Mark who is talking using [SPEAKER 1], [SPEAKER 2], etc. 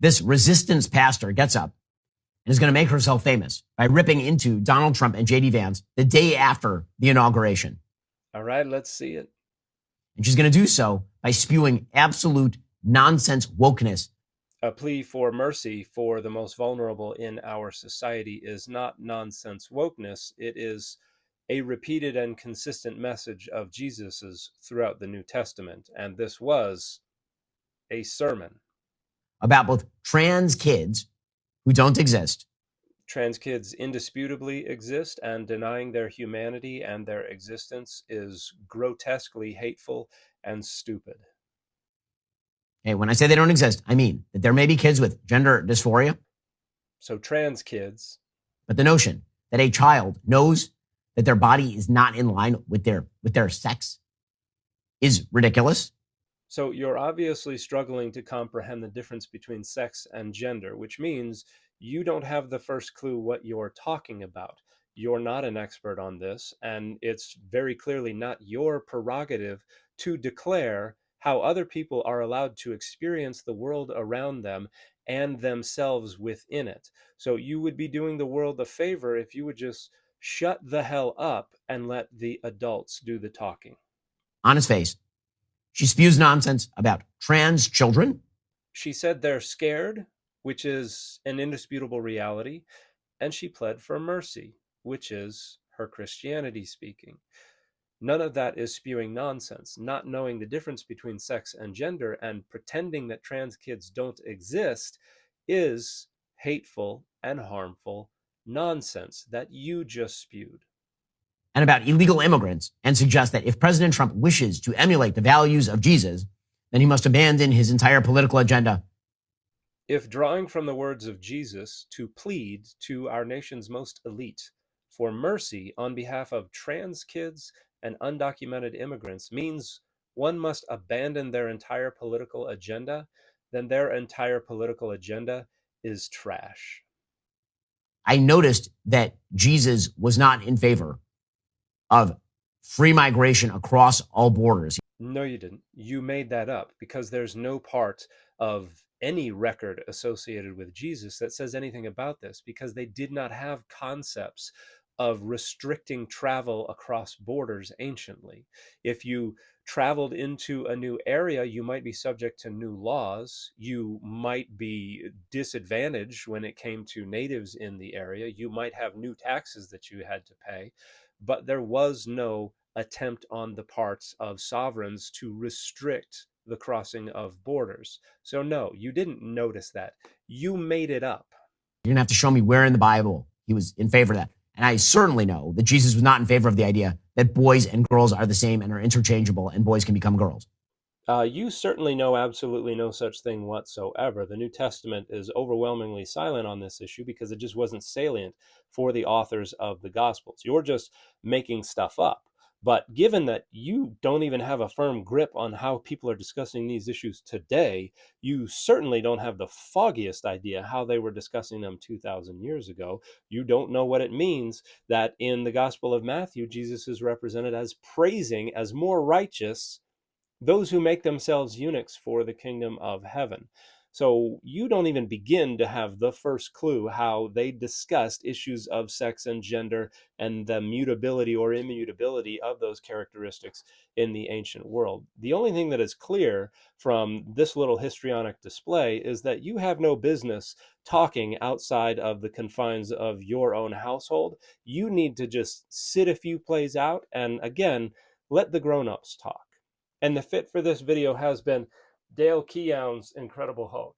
[SPEAKER 1] This resistance pastor gets up and is going to make herself famous by ripping into Donald Trump and JD Vance the day after the inauguration.
[SPEAKER 2] All right, let's see it.
[SPEAKER 1] And she's going to do so by spewing absolute nonsense wokeness.
[SPEAKER 2] A plea for mercy for the most vulnerable in our society is not nonsense wokeness. It is a repeated and consistent message of Jesus's throughout the New Testament. And this was a sermon
[SPEAKER 1] About both trans kids who don't exist.
[SPEAKER 2] Trans kids indisputably exist, and denying their humanity and their existence is grotesquely hateful and stupid.
[SPEAKER 1] Okay, when I say they don't exist, I mean that there may be kids with gender dysphoria.
[SPEAKER 2] So trans kids.
[SPEAKER 1] But the notion that a child knows that their body is not in line with their sex is ridiculous.
[SPEAKER 2] So you're obviously struggling to comprehend the difference between sex and gender, which means you don't have the first clue what you're talking about. You're not an expert on this, and it's very clearly not your prerogative to declare how other people are allowed to experience the world around them and themselves within it. So you would be doing the world a favor if you would just shut the hell up and let the adults do the talking.
[SPEAKER 1] On his face, she spews nonsense about trans children.
[SPEAKER 2] She said they're scared, which is an indisputable reality, and she pled for mercy, which is her Christianity speaking. None of that is spewing nonsense. Not knowing the difference between sex and gender and pretending that trans kids don't exist is hateful and harmful nonsense that you just spewed.
[SPEAKER 1] And about illegal immigrants, and suggest that if President Trump wishes to emulate the values of Jesus, then he must abandon his entire political agenda.
[SPEAKER 2] If drawing from the words of Jesus to plead to our nation's most elite for mercy on behalf of trans kids and undocumented immigrants means one must abandon their entire political agenda, then their entire political agenda is trash.
[SPEAKER 1] I noticed that Jesus was not in favor of free migration across all borders.
[SPEAKER 2] No, you didn't. You made that up because there's no part of any record associated with Jesus that says anything about this, because they did not have concepts of restricting travel across borders anciently. If you traveled into a new area, you might be subject to new laws. You might be disadvantaged when it came to natives in the area. You might have new taxes that you had to pay, but there was no attempt on the parts of sovereigns to restrict the crossing of borders. So no, you didn't notice that. You made it up.
[SPEAKER 1] You're going to have to show me where in the Bible he was in favor of that. And I certainly know that Jesus was not in favor of the idea that boys and girls are the same and are interchangeable and boys can become girls.
[SPEAKER 2] You certainly know absolutely no such thing whatsoever. The New Testament is overwhelmingly silent on this issue because it just wasn't salient for the authors of the Gospels. You're just making stuff up. But given that you don't even have a firm grip on how people are discussing these issues today, you certainly don't have the foggiest idea how they were discussing them 2,000 years ago. You don't know what it means that in the Gospel of Matthew, Jesus is represented as praising as more righteous those who make themselves eunuchs for the kingdom of heaven. So you don't even begin to have the first clue how they discussed issues of sex and gender and the mutability or immutability of those characteristics in the ancient world. The only thing that is clear from this little histrionic display is that you have no business talking outside of the confines of your own household. You need to just sit a few plays out and, again, let the grown-ups talk. And the fit for this video has been Dale Keown's Incredible Hulk.